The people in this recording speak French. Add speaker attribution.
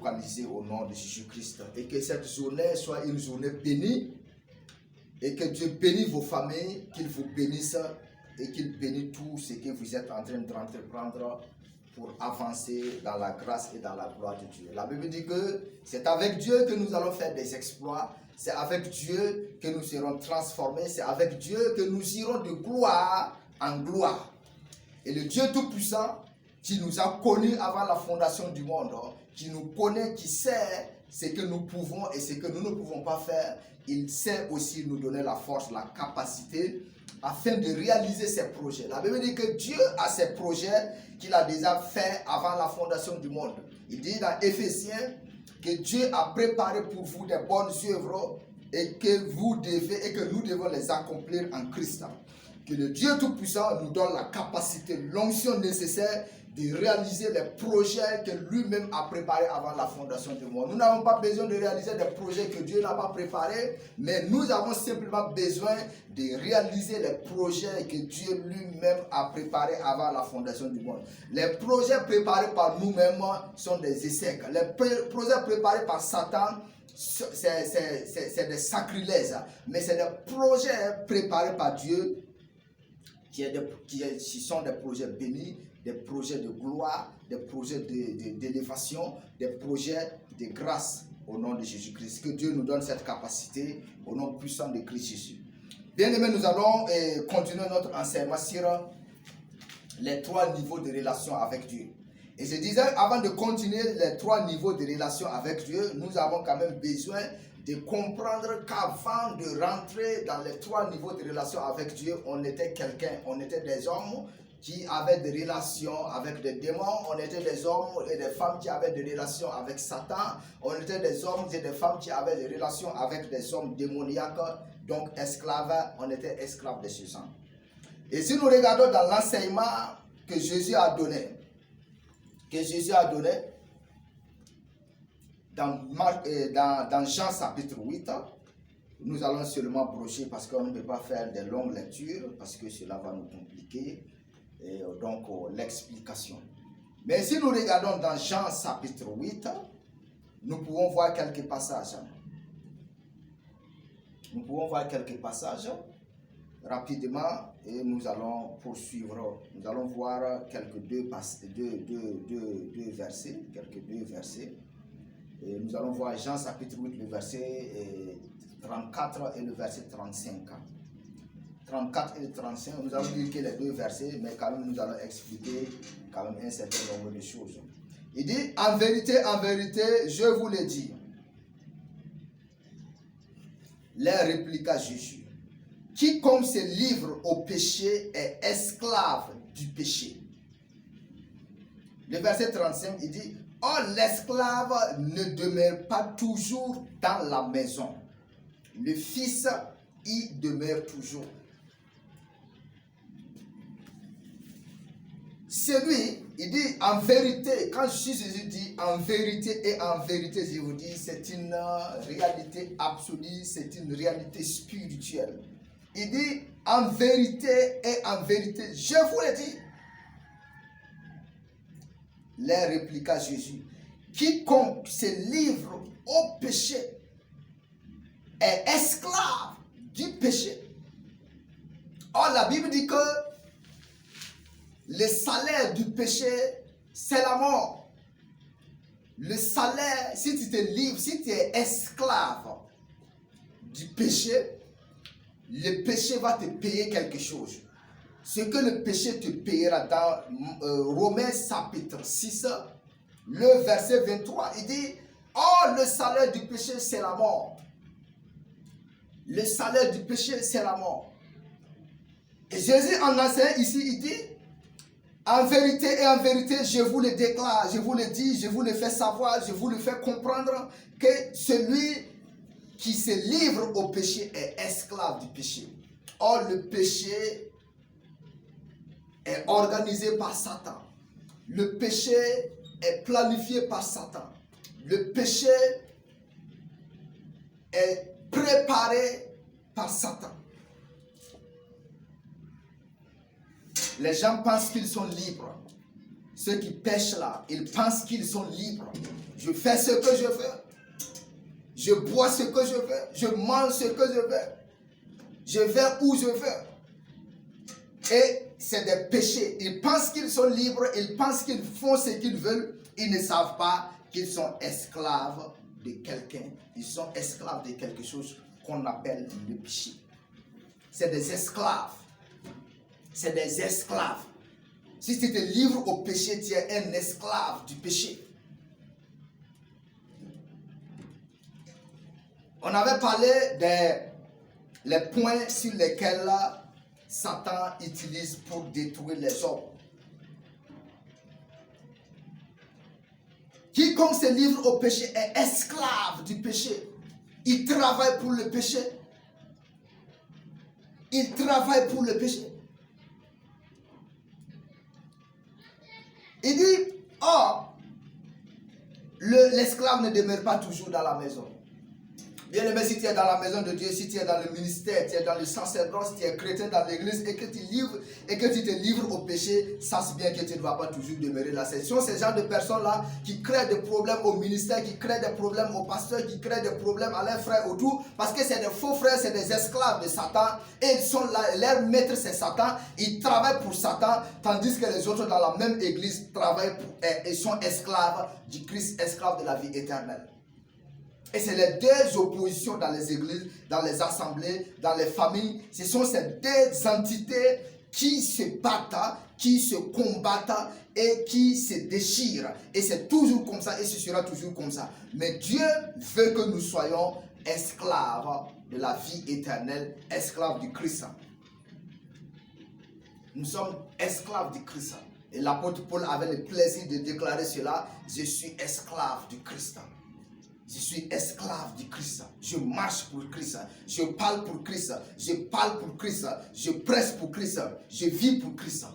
Speaker 1: localisé au nom de Jésus-Christ. Et que cette journée soit une journée bénie. Et que Dieu bénisse vos familles, qu'il vous bénisse et qu'il bénisse tout ce que vous êtes en train d'entreprendre pour avancer dans la grâce et dans la gloire de Dieu. La Bible dit que c'est avec Dieu que nous allons faire des exploits. C'est avec Dieu que nous serons transformés. C'est avec Dieu que nous irons de gloire en gloire. Et le Dieu Tout-Puissant, qui nous a connus avant la fondation du monde, qui nous connaît, qui sait ce que nous pouvons et ce que nous ne pouvons pas faire, il sait aussi nous donner la force, la capacité, afin de réaliser ses projets. La Bible dit que Dieu a ses projets qu'il a déjà fait avant la fondation du monde. Il dit dans Éphésiens que Dieu a préparé pour vous des bonnes œuvres et que vous devez et que nous devons les accomplir en Christ. Que le Dieu Tout-Puissant nous donne la capacité, l'onction nécessaire de réaliser les projets que lui-même a préparés avant la fondation du monde. Nous n'avons pas besoin de réaliser des projets que Dieu n'a pas préparés, mais nous avons simplement besoin de réaliser les projets que Dieu lui-même a préparés avant la fondation du monde. Les projets préparés par nous-mêmes sont des échecs. Les projets préparés par Satan, c'est des sacrilèges, mais c'est des projets préparés par Dieu qui sont des projets bénis, des projets de gloire, des projets d'élévation, des projets de grâce au nom de Jésus-Christ. Que Dieu nous donne cette capacité au nom puissant de Christ Jésus. Bien aimés, nous allons continuer notre enseignement sur les 3 niveaux de relation avec Dieu. Et je disais, avant de continuer les 3 niveaux de relation avec Dieu, nous avons quand même besoin de comprendre qu'avant de rentrer dans les 3 niveaux de relation avec Dieu, on était quelqu'un, on était des hommes qui avaient des relations avec des démons, on était des hommes et des femmes qui avaient des relations avec Satan, on était des hommes et des femmes qui avaient des relations avec des hommes démoniaques, donc esclaves, on était esclaves de ce sang. Et si nous regardons dans l'enseignement que Jésus a donné, dans Jean chapitre 8, nous allons seulement brocher parce qu'on ne peut pas faire de longues lectures, parce que cela va nous compliquer, et donc l'explication. Mais si nous regardons dans Jean chapitre 8, nous pouvons voir quelques passages. Rapidement, et nous allons poursuivre. Nous allons voir quelques deux versets. Et nous allons voir Jean chapitre 8, le verset 34 et le verset 35. 34 et 35, nous allons lire que les 2 versets, mais quand même nous allons expliquer quand même un certain nombre de choses. Il dit, en vérité, je vous le dis. Leur répliqua Jésus. Quiconque se livre au péché est esclave du péché. Le verset 35, il dit, or l'esclave ne demeure pas toujours dans la maison. Le fils y demeure toujours. Celui, il dit en vérité, quand Jésus dit en vérité et en vérité, je vous dis, c'est une réalité absolue, c'est une réalité spirituelle. Il dit en vérité et en vérité, je vous le dis. Leur répliqua Jésus, quiconque se livre au péché est esclave du péché. Or, la Bible dit que le salaire du péché, c'est la mort. Le salaire, si tu te livres, si tu es esclave du péché, le péché va te payer quelque chose. Ce que le péché te payera dans Romains chapitre 6, le verset 23, il dit, oh, le salaire du péché, c'est la mort. Le salaire du péché, c'est la mort. Et Jésus en enseignant ici, il dit, en vérité et en vérité, je vous le déclare, je vous le dis, je vous le fais savoir, je vous le fais comprendre que celui qui se livre au péché est esclave du péché. Or, le péché est organisé par Satan. Le péché est planifié par Satan. Le péché est préparé par Satan. Les gens pensent qu'ils sont libres. ceux qui pêchent là, ils pensent qu'ils sont libres. Je fais ce que je veux. Je bois ce que je veux. Je mange ce que je veux. Je vais où je veux. Et c'est des péchés. Ils pensent qu'ils sont libres. Ils pensent qu'ils font ce qu'ils veulent. Ils ne savent pas qu'ils sont esclaves de quelqu'un. Ils sont esclaves de quelque chose qu'on appelle le péché. C'est des esclaves. C'est des esclaves. Si tu te livres au péché, tu es un esclave du péché. On avait parlé des points sur lesquels Satan utilise pour détruire les hommes. Quiconque se livre au péché est esclave du péché. Il travaille pour le péché. Il travaille pour le péché. Il dit, or, l'esclave ne demeure pas toujours dans la maison. Bien aimé, si tu es dans la maison de Dieu, si tu es dans le ministère, tu es dans le sacerdoce, si tu es chrétien dans l'église et que tu te livres au péché, sache bien que tu ne vas pas toujours demeurer là. Ce sont ces genres de personnes-là qui créent des problèmes au ministère, qui créent des problèmes aux pasteurs, qui créent des problèmes à leurs frères autour, parce que c'est des faux frères, c'est des esclaves de Satan, et ils sont là, leur maître c'est Satan, ils travaillent pour Satan, tandis que les autres dans la même église travaillent et sont esclaves du Christ, esclaves de la vie éternelle. Et c'est les deux oppositions dans les églises, dans les assemblées, dans les familles. Ce sont ces deux entités qui se battent, qui se combattent et qui se déchirent. Et c'est toujours comme ça et ce sera toujours comme ça. Mais Dieu veut que nous soyons esclaves de la vie éternelle, esclaves du Christ. Nous sommes esclaves du Christ. Et l'apôtre Paul avait le plaisir de déclarer cela. Je suis esclave du Christ. Je suis esclave du Christ. Je marche pour Christ. Je parle pour Christ. Je parle pour Christ. Je presse pour Christ. Je vis pour Christ.